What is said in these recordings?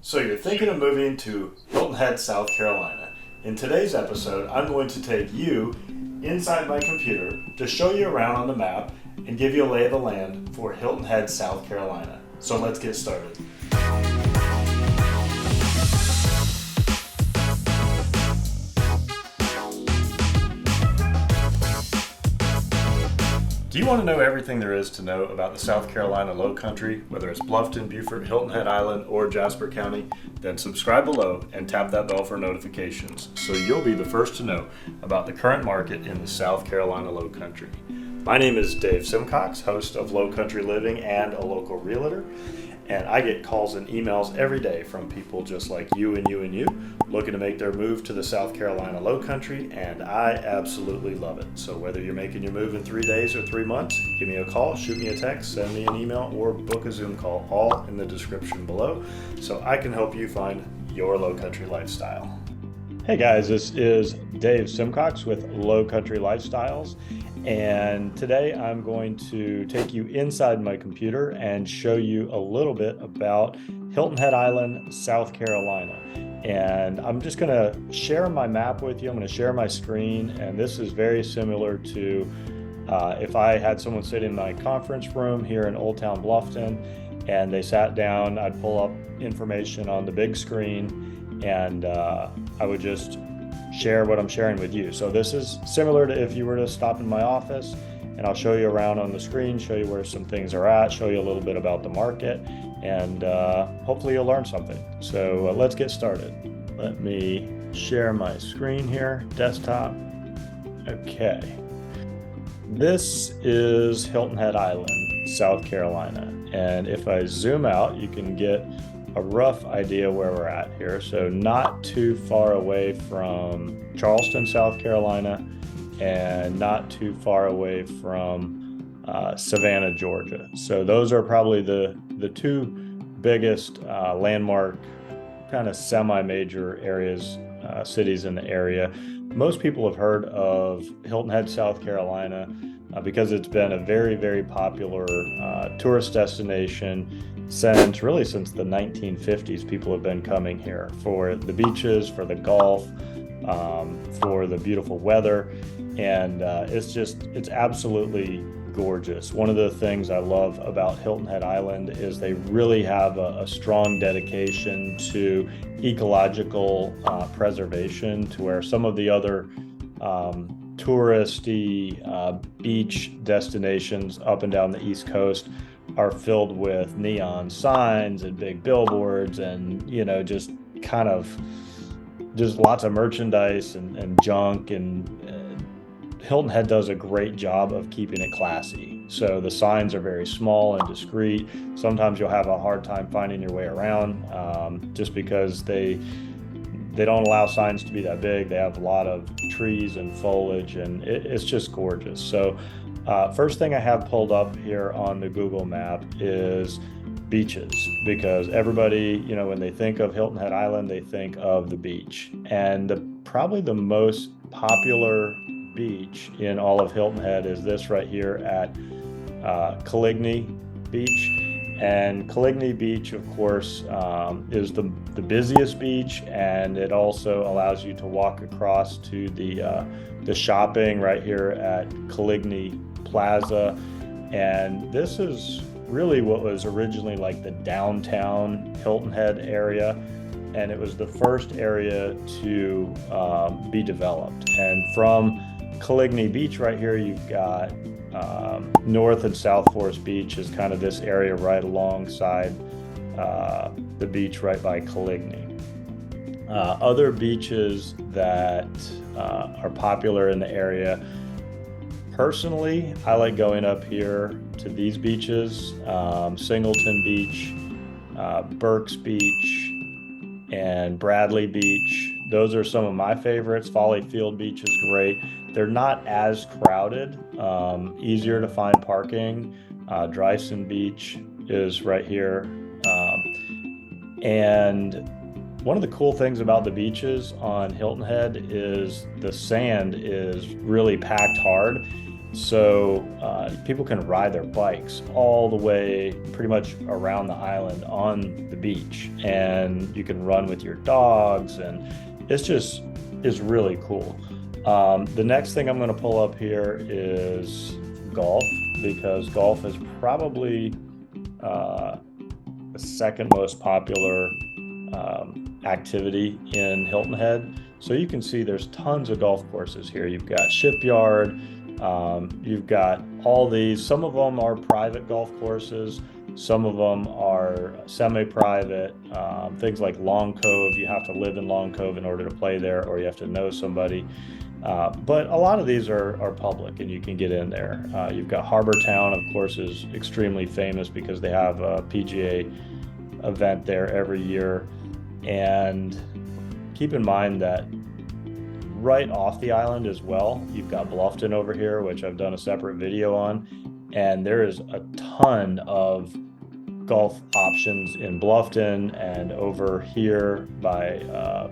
So you're thinking of moving to Hilton Head, South Carolina. In today's episode, I'm going to take you inside my computer to show you around on the map and give you a lay of the land for Hilton Head, South Carolina. So let's get started. Do you want to know everything there is to know about the South Carolina Low Country, whether it's Bluffton, Beaufort, Hilton Head Island, or Jasper County? Then subscribe below and tap that bell for notifications so you'll be the first to know about the current market in the South Carolina Low Country. My name is Dave Simcox, host of Low Country Living and a local realtor, and I get calls and emails every day from people just like you and you and you looking to make their move to the South Carolina Low Country, and I absolutely love it. So whether you're making your move in 3 days or 3 months, give me a call, shoot me a text, send me an email, or book a Zoom call, all in the description below, so I can help you find your low country lifestyle. Hey guys, this is Dave Simcox with Low Country Lifestyles, and today I'm going to take you inside my computer and show you a little bit about Hilton Head Island, South Carolina. And I'm just going to share my map with you. I'm going to share my screen, and this is very similar to if I had someone sit in my conference room here in Old Town Bluffton and they sat down, I'd pull up information on the big screen and I would just share what I'm sharing with you. So this is similar to if you were to stop in my office, and I'll show you around on the screen, show you where some things are at, show you a little bit about the market, and hopefully you'll learn something. So let's get started. Let me share my screen here, desktop. Okay. This is Hilton Head Island, South Carolina. And if I zoom out, you can get a rough idea where we're at here. So not too far away from Charleston, South Carolina, and not too far away from Savannah, Georgia. So those are probably the two biggest landmark kind of semi-major areas, cities in the area. Most people have heard of Hilton Head, South Carolina, because it's been a very, very popular tourist destination since the 1950s. People have been coming here for the beaches, for the golf, for the beautiful weather, and it's absolutely gorgeous. One of the things I love about Hilton Head Island is they really have a strong dedication to ecological preservation, to where some of the other touristy beach destinations up and down the East Coast are filled with neon signs and big billboards and, just lots of merchandise and junk, and Hilton Head does a great job of keeping it classy. So the signs are very small and discreet. Sometimes you'll have a hard time finding your way around just because they don't allow signs to be that big. They have a lot of trees and foliage, and it's just gorgeous. So first thing I have pulled up here on the Google map is beaches, because everybody, when they think of Hilton Head Island, they think of the beach. And probably the most popular beach in all of Hilton Head is this right here at Coligny Beach. And Coligny Beach, of course, is the busiest beach, and it also allows you to walk across to the shopping right here at Coligny Plaza. And this is really what was originally like the downtown Hilton Head area, and it was the first area to be developed. And from Coligny Beach right here, you've got North and South Forest Beach is kind of this area right alongside the beach right by Coligny. Other beaches that are popular in the area, personally, I like going up here to these beaches, Singleton Beach, Burks Beach, and Bradley Beach. Those are some of my favorites. Folly Field Beach is great. They're not as crowded, easier to find parking. Dryson Beach is right here. And one of the cool things about the beaches on Hilton Head is the sand is really packed hard, So people can ride their bikes all the way pretty much around the island on the beach, and you can run with your dogs, and it's really cool. The next thing I'm going to pull up here is golf, because golf is probably the second most popular activity in Hilton Head. So you can see there's tons of golf courses here. You've got Shipyard, you've got all these. Some of them are private golf courses, some of them are semi-private. Things like Long Cove, you have to live in Long Cove in order to play there, or you have to know somebody. But a lot of these are public, and you can get in there. You've got Harbor Town, of course, is extremely famous because they have a PGA event there every year. And keep in mind that right off the island as well, you've got Bluffton over here, which I've done a separate video on, and there is a ton of golf options in Bluffton and over here by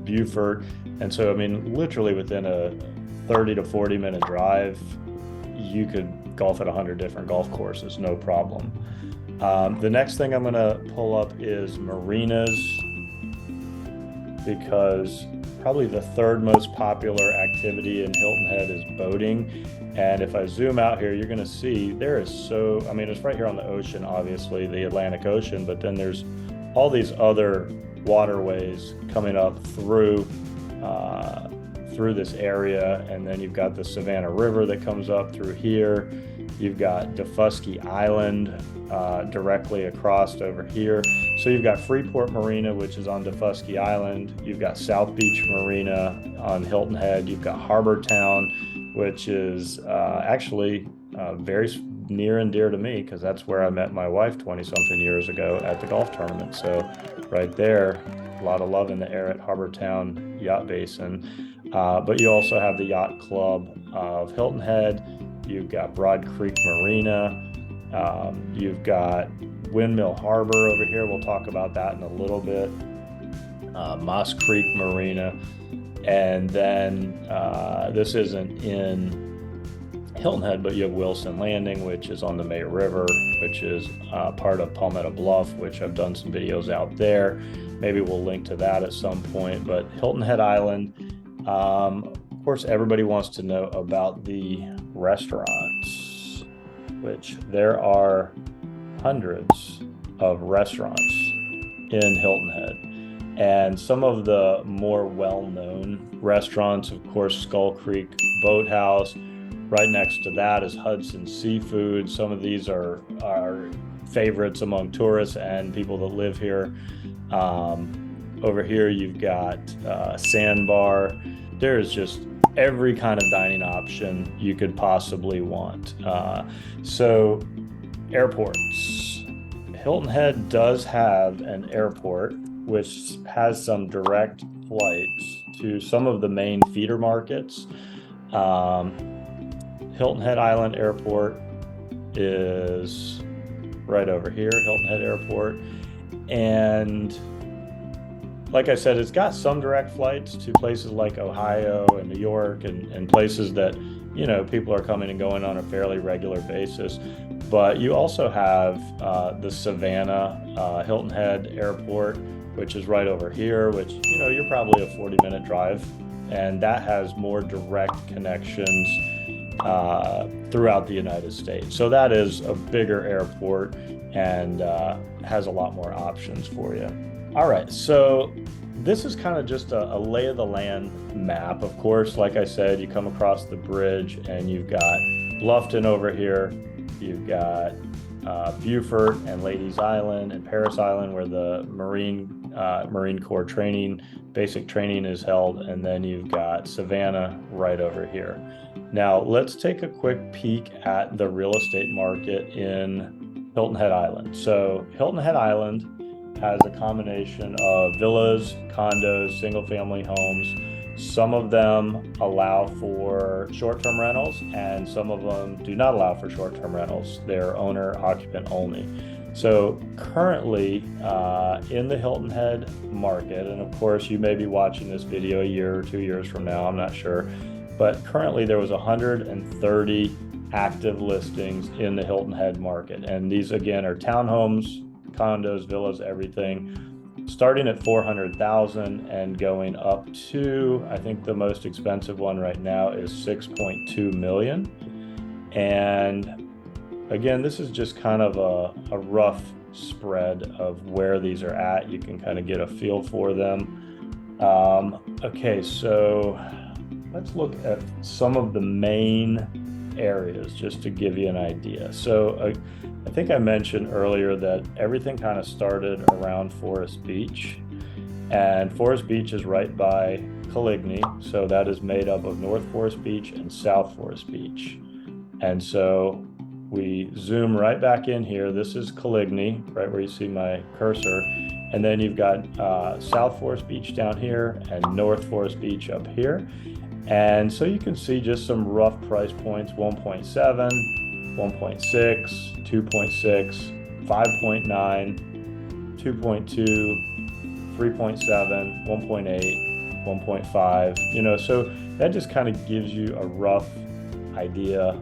Beaufort. And so, I mean, literally within a 30 to 40 minute drive, you could golf at 100 different golf courses, no problem. The next thing I'm going to pull up is Marinas, because probably the third most popular activity in Hilton Head is boating. And if I zoom out here, you're going to see there is I mean, it's right here on the ocean, obviously, the Atlantic Ocean, but then there's all these other waterways coming up through this area. And then you've got the Savannah River that comes up through here. You've got Defusky Island directly across over here. So you've got Freeport Marina, which is on Defusky Island. You've got South Beach Marina on Hilton Head. You've got Harbor Town, which is actually very near and dear to me, because that's where I met my wife 20-something years ago at the golf tournament. So right there, a lot of love in the air at Harbor Town Yacht Basin. But you also have the Yacht Club of Hilton Head. You've got Broad Creek Marina. You've got Windmill Harbor over here. We'll talk about that in a little bit. Moss Creek Marina. And then this isn't in Hilton Head, but you have Wilson Landing, which is on the May River, which is part of Palmetto Bluff, which I've done some videos out there. Maybe we'll link to that at some point. But Hilton Head Island, of course, everybody wants to know about the restaurants, which there are hundreds of restaurants in Hilton Head. And some of the more well-known restaurants, of course, Skull Creek Boathouse. Right next to that is Hudson Seafood. Some of these are favorites among tourists and people that live here. Over here, you've got Sandbar. There's just every kind of dining option you could possibly want. So, airports. Hilton Head does have an airport, which has some direct flights to some of the main feeder markets. Hilton Head Island Airport is right over here, Hilton Head Airport. And like I said, it's got some direct flights to places like Ohio and New York and places that, you know, people are coming and going on a fairly regular basis. But you also have the Savannah Hilton Head Airport, which is right over here, which, you know, you're probably a 40-minute drive. And that has more direct connections throughout the United States. So that is a bigger airport and has a lot more options for you. All right, so this is kind of just a lay of the land map. Of course, like I said, you come across the bridge and you've got Bluffton over here. You've got Beaufort and Ladies Island and Paris Island, where the Marine Corps training, basic training is held. And then you've got Savannah right over here. Now, let's take a quick peek at the real estate market in Hilton Head Island. So Hilton Head Island has a combination of villas, condos, single-family homes. Some of them allow for short-term rentals, and some of them do not allow for short-term rentals. They're owner-occupant only. So currently in the Hilton Head market, and of course you may be watching this video a year or 2 years from now, I'm not sure, but currently there was 130 active listings in the Hilton Head market. And these again are townhomes, condos, villas, everything, starting at 400,000 and going up to, I think the most expensive one right now is 6.2 million. And again, this is just kind of a rough spread of where these are at. You can kind of get a feel for them. Okay, so let's look at some of the main areas just to give you an idea. So I think I mentioned earlier that everything kind of started around Forest Beach, and Forest Beach is right by Coligny. So that is made up of North Forest Beach and South Forest Beach. And so we zoom right back in here. This is Coligny, right where you see my cursor. And then you've got South Forest Beach down here and North Forest Beach up here. And so you can see just some rough price points: 1.7, 1.6, 2.6, 5.9, 2.2, 3.7, 1.8, 1.5, so that just kind of gives you a rough idea.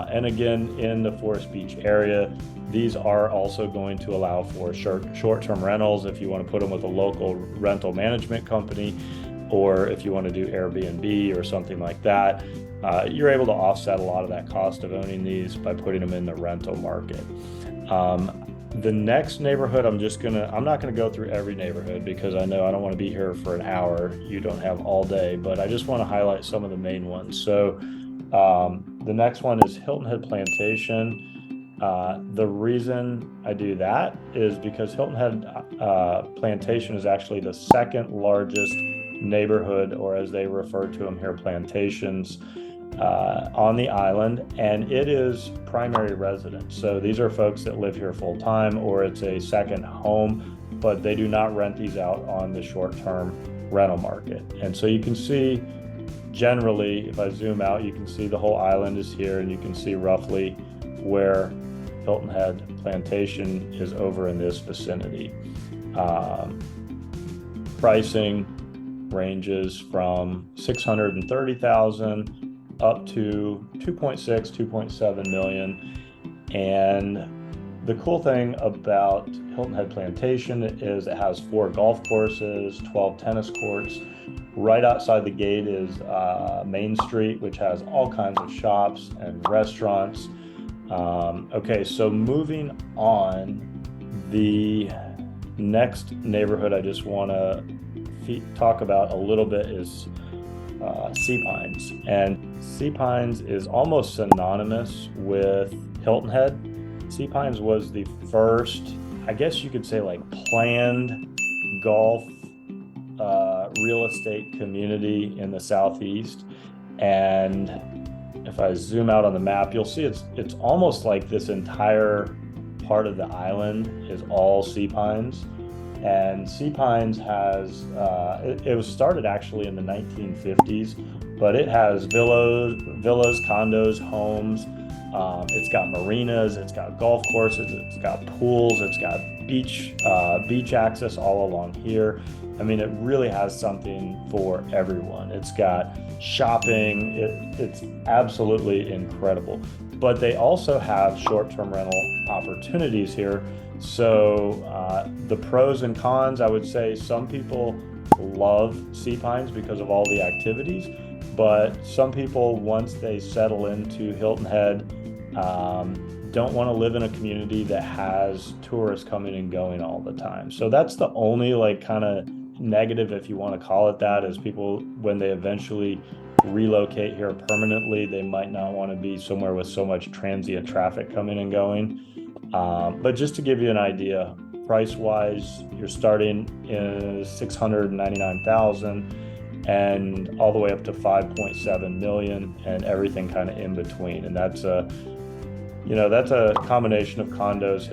And again, in the Forest Beach area, these are also going to allow for short-term rentals if you want to put them with a local rental management company, or if you want to do Airbnb or something like that. You're able to offset a lot of that cost of owning these by putting them in the rental market. The next neighborhood, I'm not gonna go through every neighborhood because I know I don't want to be here for an hour. You don't have all day, but I just want to highlight some of the main ones. So the next one is Hilton Head Plantation. The reason I do that is because Hilton Head Plantation is actually the second largest neighborhood, or as they refer to them here, plantations, on the island, and it is primary residence. So these are folks that live here full time, or it's a second home, but they do not rent these out on the short-term rental market. And so you can see generally, if I zoom out, you can see the whole island is here, and you can see roughly where Hilton Head Plantation is over in this vicinity. Pricing ranges from 630,000 up to 2.6, 2.7 million. And the cool thing about Hilton Head Plantation is it has 4 golf courses, 12 tennis courts. Right outside the gate is Main Street, which has all kinds of shops and restaurants. Okay, so moving on, the next neighborhood I just want to talk about a little bit is Sea Pines. And Sea Pines is almost synonymous with Hilton Head. Sea Pines was the first, I guess you could say, like planned golf real estate community in the Southeast. And if I zoom out on the map, you'll see it's almost like this entire part of the island is all Sea Pines. And Sea Pines has, it was started actually in the 1950s, but it has villas, condos, homes. It's got marinas, it's got golf courses, it's got pools, it's got beach access all along here. I mean, it really has something for everyone. It's got shopping, it's absolutely incredible. But they also have short-term rental opportunities here. So the pros and cons, I would say some people love Sea Pines because of all the activities, but some people, once they settle into Hilton Head, don't want to live in a community that has tourists coming and going all the time. So that's the only kind of negative, if you want to call it that, is people, when they eventually relocate here permanently, they might not want to be somewhere with so much transient traffic coming and going. But just to give you an idea, price-wise, you're starting in 699,000 and all the way up to 5.7 million, and everything kind of in between. And that's a combination of condos,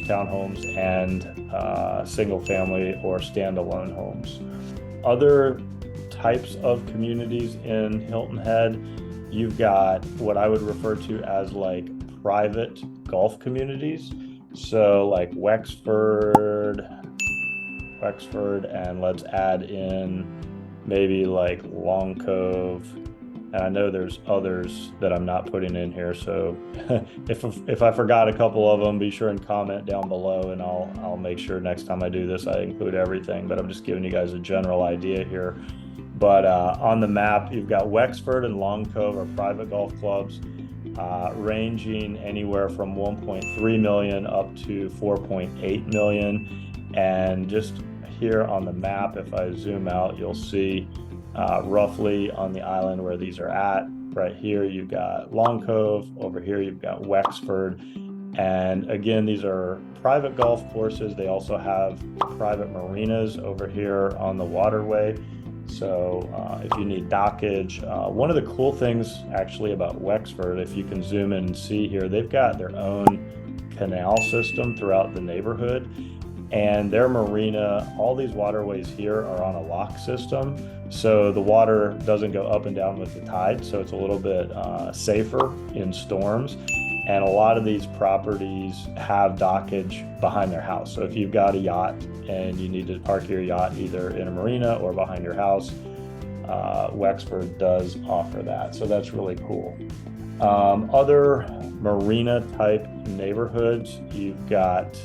townhomes, and single-family or standalone homes. Other types of communities in Hilton Head, you've got what I would refer to as private golf communities. So like Wexford, and let's add in maybe Long Cove, And I know there's others that I'm not putting in here. So if I forgot a couple of them, be sure and comment down below, and I'll make sure next time I do this, I include everything. But I'm just giving you guys a general idea here. But on the map, you've got Wexford and Long Cove are private golf clubs, ranging anywhere from 1.3 million up to 4.8 million. And just here on the map, if I zoom out, you'll see roughly on the island where these are at. Right here, you've got Long Cove. Over here, you've got Wexford. And again, these are private golf courses. They also have private marinas over here on the waterway. So if you need dockage, one of the cool things actually about Wexford, if you can zoom in and see here, they've got their own canal system throughout the neighborhood. And their marina, all these waterways here are on a lock system. So the water doesn't go up and down with the tide. So it's a little bit safer in storms. And a lot of these properties have dockage behind their house. So if you've got a yacht and you need to park your yacht either in a marina or behind your house, Wexford does offer that. So that's really cool. Other marina type neighborhoods, you've got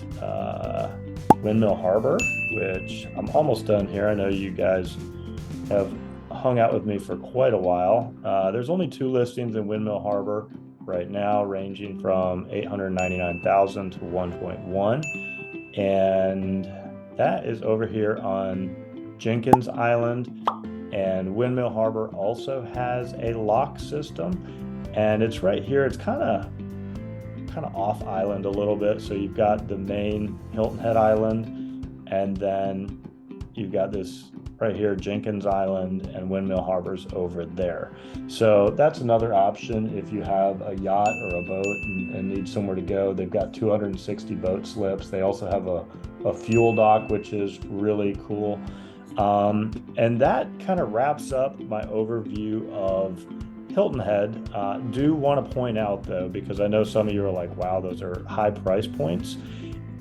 Windmill Harbor, which I'm almost done here. I know you guys have hung out with me for quite a while. There's only 2 listings in Windmill Harbor right now, ranging from $899,000 to 1.1, and that is over here on Jenkins Island. And Windmill Harbor also has a lock system, and it's right here. It's kind of off island a little bit. So you've got the main Hilton Head Island, and then you've got this right here, Jenkins Island, and Windmill Harbor's over there. So that's another option if you have a yacht or a boat and need somewhere to go. They've got 260 boat slips. They also have a fuel dock, which is really cool. And that kind of wraps up my overview of Hilton Head. Do want to point out though, because I know some of you are like, wow, those are high price points,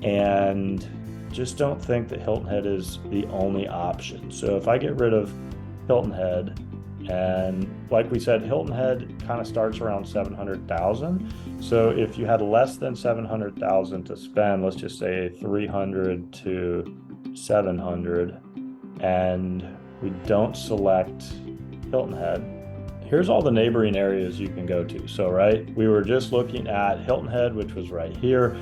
and just don't think that Hilton Head is the only option. So if I get rid of Hilton Head, and like we said, Hilton Head kind of starts around 700,000. So if you had less than 700,000 to spend, let's just say 300 to 700, and we don't select Hilton Head, here's all the neighboring areas you can go to. So, right, we were just looking at Hilton Head, which was right here.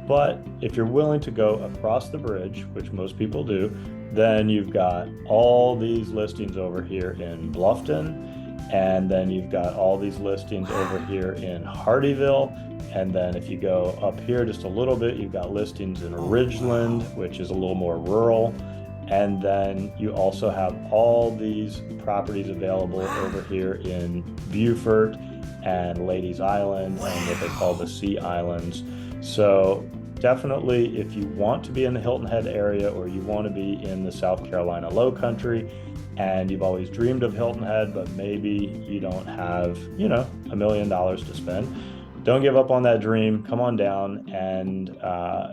But if you're willing to go across the bridge, which most people do, then you've got all these listings over here in Bluffton. And then you've got all these listings over here in Hardyville. And then if you go up here just a little bit, you've got listings in Ridgeland, which is a little more rural. And then you also have all these properties available over here in Beaufort and Ladies Island and what they call the Sea Islands. So definitely, if you want to be in the Hilton Head area, or you want to be in the South Carolina Low Country, and you've always dreamed of Hilton Head, but maybe you don't have, $1 million to spend, don't give up on that dream. Come on down. And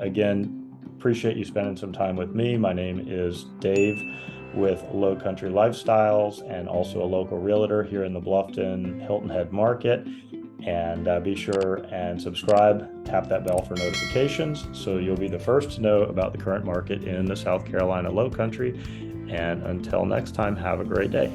again, appreciate you spending some time with me. My name is Dave with Low Country Lifestyles, and also a local realtor here in the Bluffton Hilton Head market. And be sure and subscribe, tap that bell for notifications, so you'll be the first to know about the current market in the South Carolina Low Country. And until next time, have a great day.